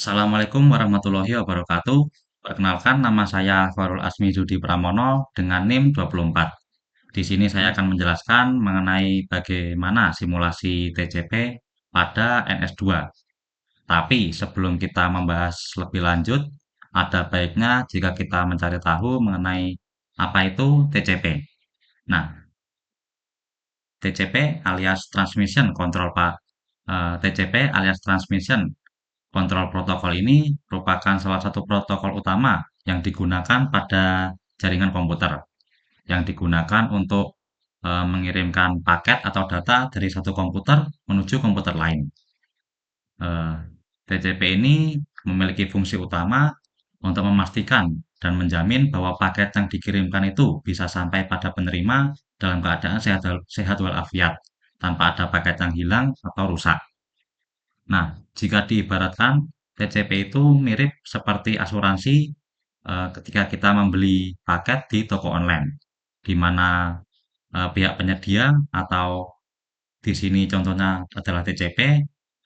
Assalamualaikum warahmatullahi wabarakatuh. Perkenalkan, nama saya Farul Asmi Judi Pramono dengan NIM 24. Di sini saya akan menjelaskan mengenai bagaimana simulasi TCP pada NS2. Tapi sebelum kita membahas lebih lanjut, ada baiknya jika kita mencari tahu mengenai apa itu TCP. Nah, TCP alias Transmission Control TCP alias Transmission Kontrol protokol ini merupakan salah satu protokol utama yang digunakan pada jaringan komputer, yang digunakan untuk mengirimkan paket atau data dari satu komputer menuju komputer lain. Eh, TCP ini memiliki fungsi utama untuk memastikan dan menjamin bahwa paket yang dikirimkan itu bisa sampai pada penerima dalam keadaan sehat walafiat, tanpa ada paket yang hilang atau rusak. Nah, jika diibaratkan, TCP itu mirip seperti asuransi ketika kita membeli paket di toko online, di mana pihak penyedia atau di sini contohnya adalah TCP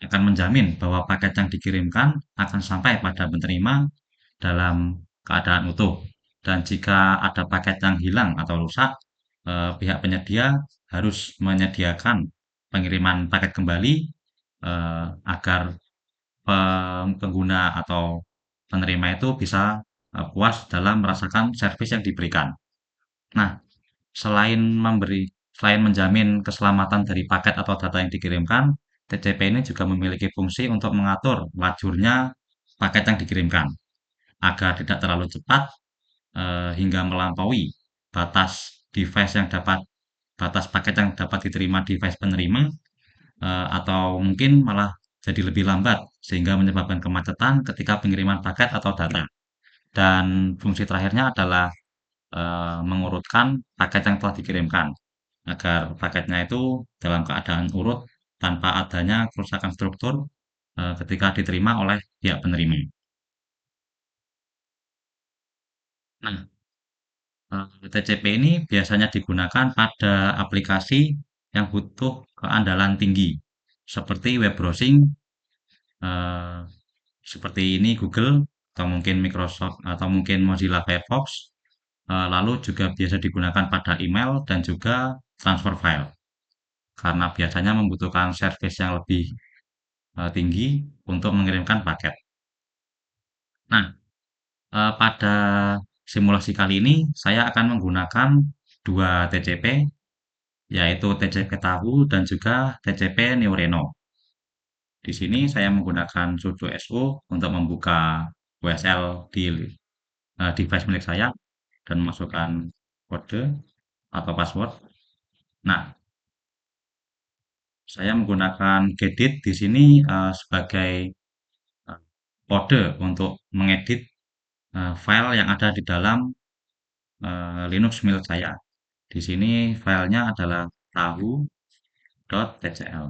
akan menjamin bahwa paket yang dikirimkan akan sampai pada penerima dalam keadaan utuh. Dan jika ada paket yang hilang atau rusak, pihak penyedia harus menyediakan pengiriman paket kembali agar pengguna atau penerima itu bisa puas dalam merasakan servis yang diberikan. Nah, selain selain menjamin keselamatan dari paket atau data yang dikirimkan, TCP ini juga memiliki fungsi untuk mengatur lajurnya paket yang dikirimkan agar tidak terlalu cepat hingga melampaui batas device yang dapat batas paket yang dapat diterima device penerima, atau mungkin malah jadi lebih lambat sehingga menyebabkan kemacetan ketika pengiriman paket atau data. Dan fungsi terakhirnya adalah mengurutkan paket yang telah dikirimkan agar paketnya itu dalam keadaan urut tanpa adanya kerusakan struktur ketika diterima oleh pihak penerima. Nah, TCP ini biasanya digunakan pada aplikasi yang butuh keandalan tinggi seperti web browsing, eh, seperti ini Google atau mungkin Microsoft atau mungkin Mozilla Firefox. Lalu juga biasa digunakan pada email dan juga transfer file karena biasanya membutuhkan service yang lebih tinggi untuk mengirimkan paket. Nah, pada simulasi kali ini saya akan menggunakan dua TCP, yaitu TCP Tahu dan juga TCP Neureno. Di sini saya menggunakan sudo SU untuk membuka WSL di device milik saya dan masukkan kode atau password. Nah, saya menggunakan Gedit di sini sebagai kode untuk mengedit file yang ada di dalam Linux milik saya. Di sini filenya adalah tahu.tcl.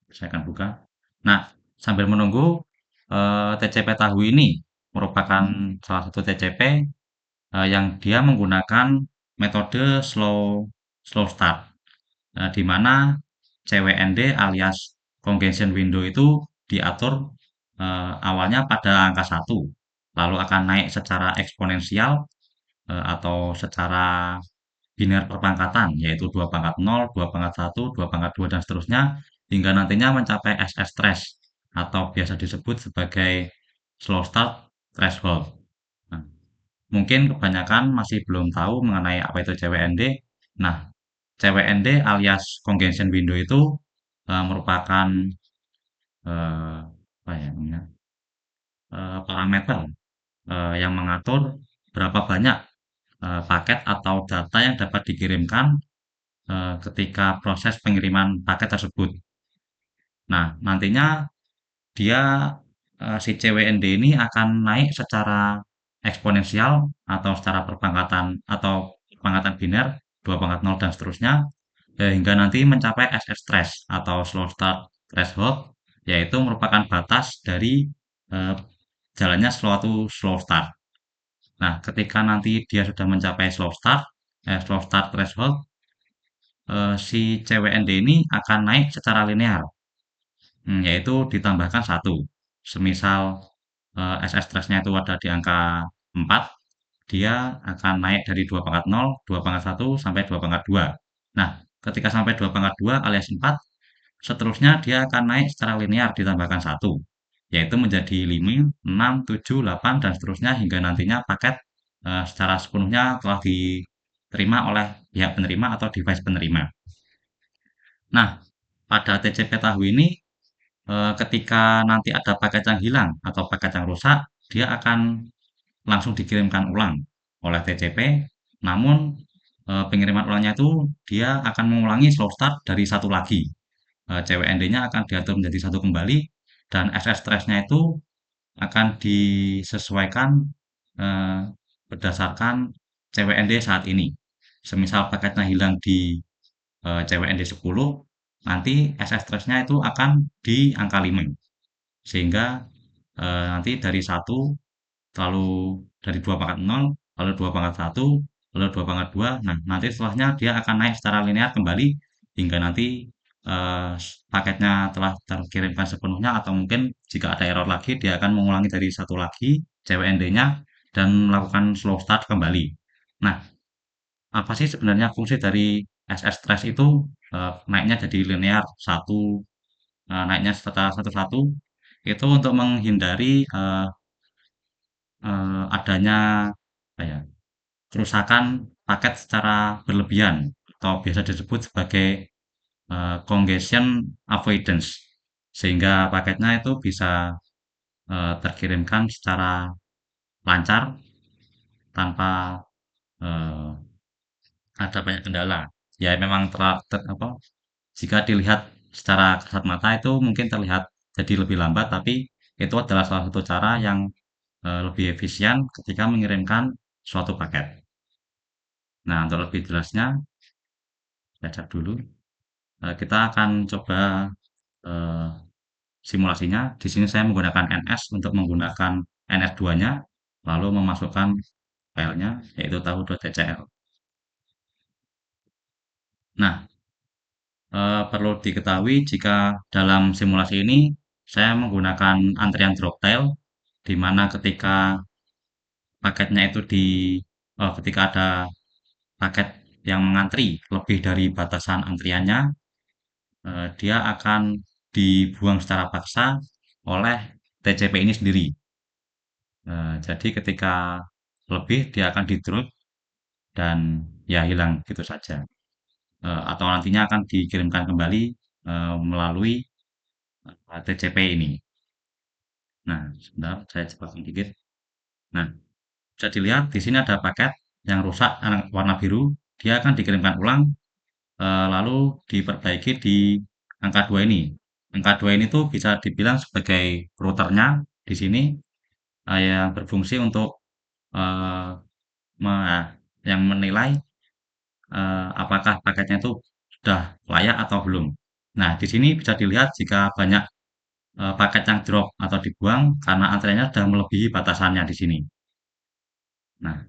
Saya akan buka. Nah, sambil menunggu TCP Tahu ini merupakan salah satu TCP yang dia menggunakan metode slow start, di mana CWND alias congestion window itu diatur awalnya pada angka 1, lalu akan naik secara eksponensial atau secara biner perpangkatan, yaitu 2 pangkat 0, 2 pangkat 1, 2 pangkat 2, dan seterusnya, hingga nantinya mencapai SS thresh atau biasa disebut sebagai slow start threshold. Nah, mungkin kebanyakan masih belum tahu mengenai apa itu CWND. Nah, CWND alias congestion window itu merupakan apa ya namanya, parameter yang mengatur berapa banyak paket atau data yang dapat dikirimkan ketika proses pengiriman paket tersebut. Nah, nantinya dia si CWND ini akan naik secara eksponensial atau secara perpangkatan atau perpangkatan biner 2 pangkat 0 dan seterusnya hingga nanti mencapai SS thresh atau slow start threshold, yaitu merupakan batas dari eh, jalannya suatu slow start. Nah, ketika nanti dia sudah mencapai slow start threshold, si CWND ini akan naik secara linear, yaitu ditambahkan satu. Semisal SS trace-nya itu ada di angka 4, dia akan naik dari 2 pangkat 0, 2 pangkat 1, sampai 2 pangkat 2. Nah, ketika sampai 2 pangkat 2 alias 4, seterusnya dia akan naik secara linear ditambahkan 1, yaitu menjadi 5, 6, 7, 8, dan seterusnya hingga nantinya paket secara sepenuhnya telah diterima oleh pihak penerima atau device penerima. Nah, pada TCP tahu ini, ketika nanti ada paket yang hilang atau paket yang rusak, dia akan langsung dikirimkan ulang oleh TCP, namun pengiriman ulangnya itu dia akan mengulangi slow start dari satu lagi. CWND-nya akan diatur menjadi satu kembali, dan SS trace-nya itu akan disesuaikan eh, berdasarkan CWND saat ini. Semisal paketnya hilang di CWND 10, nanti SS trace-nya itu akan di angka 5. Sehingga nanti dari 1, lalu dari 2 pangkat 0, lalu 2 pangkat 1, lalu 2 pangkat 2. Nah, nanti setelahnya dia akan naik secara linear kembali hingga nanti paketnya telah terkirimkan sepenuhnya, atau mungkin jika ada error lagi dia akan mengulangi dari satu lagi CWND-nya dan melakukan slow start kembali. Nah, apa sih sebenarnya fungsi dari SS trace itu? Naiknya jadi linear satu, naiknya secara satu-satu, itu untuk menghindari adanya apa ya, kerusakan paket secara berlebihan atau biasa disebut sebagai congestion avoidance, sehingga paketnya itu bisa terkirimkan secara lancar tanpa eh, ada banyak kendala. Ya memang apa, jika dilihat secara kasat mata itu mungkin terlihat jadi lebih lambat, tapi itu adalah salah satu cara yang lebih efisien ketika mengirimkan suatu paket. Nah, untuk lebih jelasnya, saya cek dulu. Kita akan coba eh, simulasinya. Di sini saya menggunakan NS untuk menggunakan NS2-nya, lalu memasukkan filenya, yaitu tahu.tcl. Nah, perlu diketahui jika dalam simulasi ini saya menggunakan antrian drop tail, di mana ketika paketnya itu ketika ada paket yang mengantri lebih dari batasan antriannya, dia akan dibuang secara paksa oleh TCP ini sendiri. Jadi ketika lebih dia akan di-drop dan ya hilang gitu saja. Atau nantinya akan dikirimkan kembali melalui TCP ini. Nah, sebentar saya cepatkan dikit. Nah, bisa dilihat di sini ada paket yang rusak warna biru, dia akan dikirimkan ulang, lalu diperbaiki di angka 2 ini. Angka 2 ini tuh bisa dibilang sebagai routernya di sini, yang berfungsi untuk eh, yang menilai apakah paketnya itu sudah layak atau belum. Nah, di sini bisa dilihat jika banyak paket yang drop atau dibuang karena antriannya sudah melebihi batasannya di sini. Nah,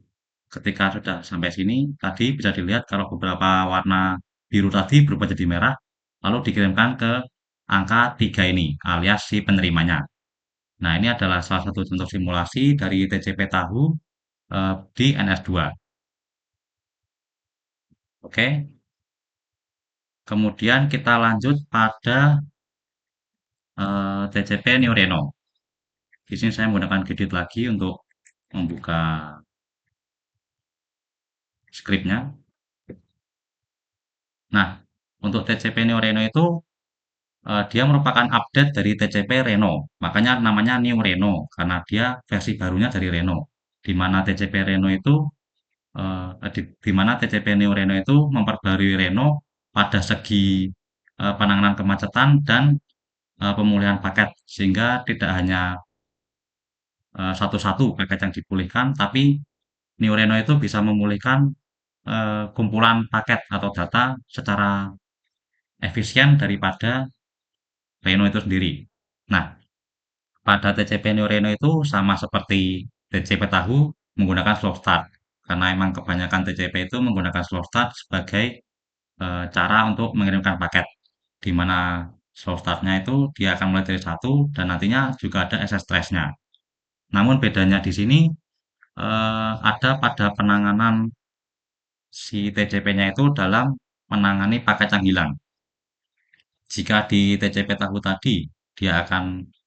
ketika sudah sampai sini, tadi bisa dilihat kalau beberapa warna biru tadi berubah jadi merah, lalu dikirimkan ke angka 3 ini, alias si penerimanya. Nah, ini adalah salah satu contoh simulasi dari TCP tahu di NS2. Oke, kemudian kita lanjut pada TCP New Reno. Di sini saya menggunakan Gedit lagi untuk membuka skripnya. Nah, untuk TCP New Reno itu dia merupakan update dari TCP Reno. Makanya namanya New Reno karena dia versi barunya dari Reno. Di mana TCP Reno itu di mana TCP New Reno itu memperbarui Reno pada segi penanganan kemacetan dan pemulihan paket, sehingga tidak hanya satu-satu paket yang dipulihkan, tapi New Reno itu bisa memulihkan kumpulan paket atau data secara efisien daripada Reno itu sendiri. Nah, pada TCP New Reno itu sama seperti TCP tahu menggunakan slow start. Karena emang kebanyakan TCP itu menggunakan slow start sebagai cara untuk mengirimkan paket. Di mana Slow startnya itu dia akan mulai dari satu dan nantinya juga ada SS trace-nya. Namun bedanya di sini ada pada penanganan si TCP-nya itu dalam menangani paket yang hilang. Jika di TCP tahu tadi, dia akan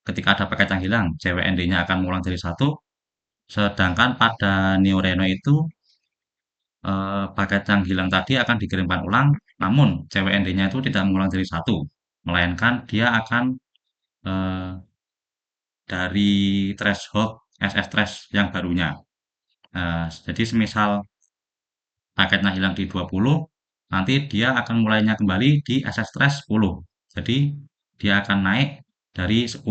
ketika ada paket yang hilang, CWND-nya akan mengulang dari satu, sedangkan pada Neo Reno itu paket yang hilang tadi akan dikirimkan ulang, namun CWND-nya itu tidak mengulang dari satu, melainkan dia akan eh, dari threshold SS trace yang barunya. Jadi semisal paketnya hilang di 20, nanti dia akan mulainya kembali di SS trace 10. Jadi dia akan naik dari 10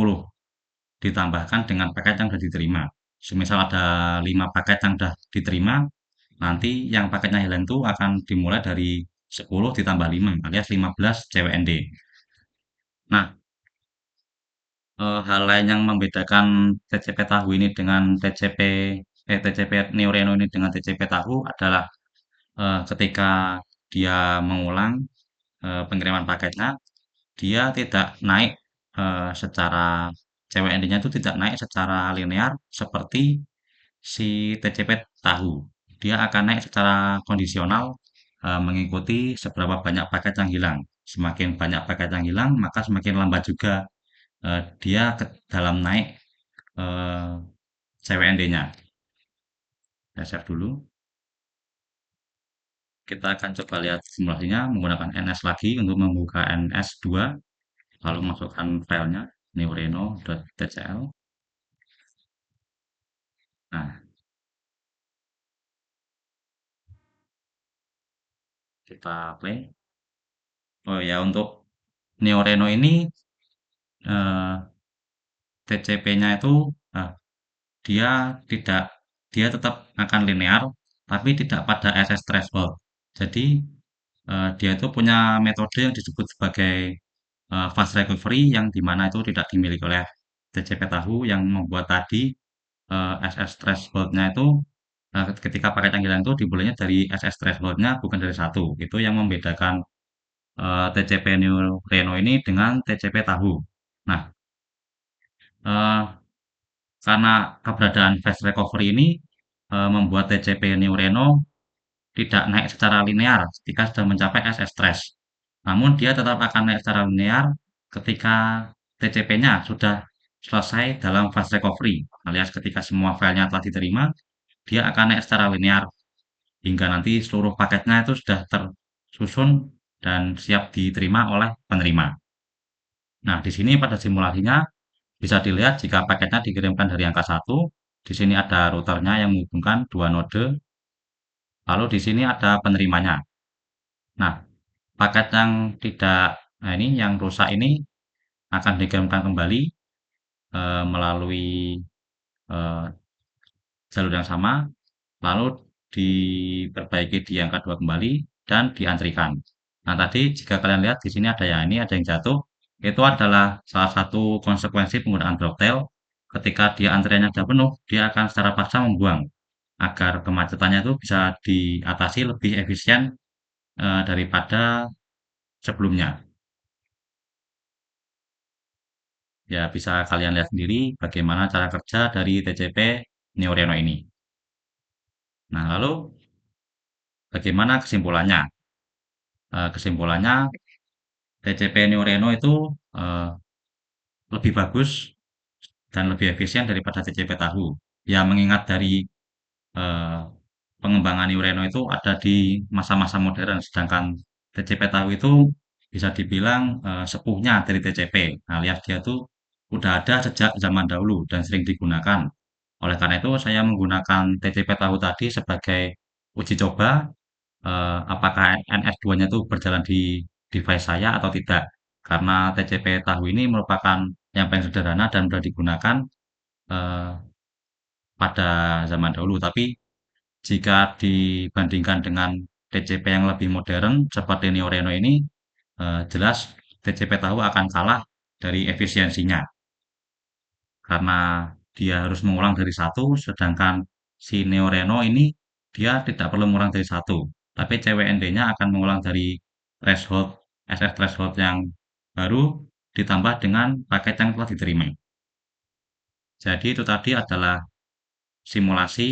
ditambahkan dengan paket yang sudah diterima. Semisal ada 5 paket yang sudah diterima, nanti yang paketnya hilang itu akan dimulai dari 10 ditambah 5 alias 15 CWND. Nah, hal lain yang membedakan TCP tahu ini dengan TCP Neo Reno ini dengan TCP tahu adalah ketika dia mengulang pengiriman paketnya, dia tidak naik secara CWND-nya itu tidak naik secara linear seperti si TCP tahu. Dia akan naik secara kondisional mengikuti seberapa banyak paket yang hilang. Semakin banyak paket yang hilang, maka semakin lambat juga dia ke dalam naik eh, CWND-nya. Saya save dulu. Kita akan coba lihat simulasinya menggunakan NS lagi untuk membuka NS2, lalu masukkan filenya neureno.tcl. Nah, kita play. Oh ya, untuk Neureno ini TCP-nya itu eh, dia tidak dia tetap akan linear, tapi tidak pada SS threshold. Jadi dia itu punya metode yang disebut sebagai fast recovery yang dimana itu tidak dimiliki oleh TCP tahu yang membuat tadi SS threshold-nya itu ketika paket yang hilang itu dimulainya dari SS threshold-nya bukan dari satu. Itu yang membedakan TCP New Reno ini dengan TCP tahu. Nah, eh, karena keberadaan fast recovery ini membuat TCP New Reno tidak naik secara linear ketika sudah mencapai SS trace. Namun dia tetap akan naik secara linear ketika TCP-nya sudah selesai dalam fast recovery, alias ketika semua filenya telah diterima, dia akan naik secara linear hingga nanti seluruh paketnya itu sudah tersusun dan siap diterima oleh penerima. Nah, di sini pada simulasinya bisa dilihat jika paketnya dikirimkan dari angka satu, di sini ada routernya yang menghubungkan dua node, lalu di sini ada penerimanya. Nah, paket yang tidak, nah ini yang rusak ini akan dikirimkan kembali melalui eh, jalur yang sama, lalu diperbaiki di angka 2 kembali dan diantrikan. Nah, tadi jika kalian lihat di sini ada yang ini, ada yang jatuh, itu adalah salah satu konsekuensi penggunaan Droptail. Ketika dia antriannya sudah penuh, dia akan secara paksa membuang agar kemacetannya itu bisa diatasi lebih efisien daripada sebelumnya. Ya, bisa kalian lihat sendiri bagaimana cara kerja dari TCP Neo Reno ini. Nah, lalu bagaimana kesimpulannya? Kesimpulannya TCP Neo Reno itu eh, lebih bagus dan lebih efisien daripada TCP tahu. Ya, mengingat dari eh, pengembangan Neo Reno itu ada di masa-masa modern, sedangkan TCP tahu itu bisa dibilang sepuhnya dari TCP, alias dia tuh udah ada sejak zaman dahulu dan sering digunakan. Oleh karena itu, saya menggunakan TCP tahu tadi sebagai uji coba apakah NS2-nya itu berjalan di device saya atau tidak. Karena TCP tahu ini merupakan yang paling sederhana dan mudah digunakan eh, pada zaman dahulu. Tapi jika dibandingkan dengan TCP yang lebih modern seperti Neo Reno ini, jelas TCP tahu akan kalah dari efisiensinya. Karena dia harus mengulang dari satu, sedangkan si Neo Reno ini dia tidak perlu mengulang dari satu, tapi CWND-nya akan mengulang dari threshold SS threshold yang baru ditambah dengan paket yang telah diterima. Jadi itu tadi adalah simulasi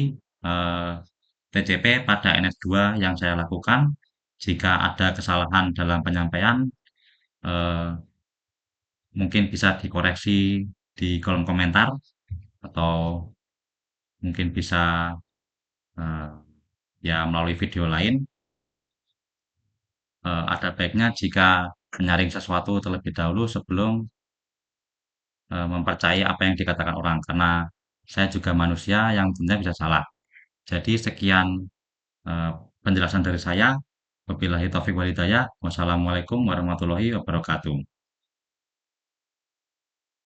eh, TCP pada NS2 yang saya lakukan. Jika ada kesalahan dalam penyampaian, eh, mungkin bisa dikoreksi di kolom komentar atau mungkin bisa eh, ya melalui video lain. Ada baiknya jika menyaring sesuatu terlebih dahulu sebelum mempercayai apa yang dikatakan orang, karena saya juga manusia yang tentunya bisa salah. Jadi sekian eh, penjelasan dari saya. Wabillahi taufiq wal hidayah. Wassalamualaikum warahmatullahi wabarakatuh.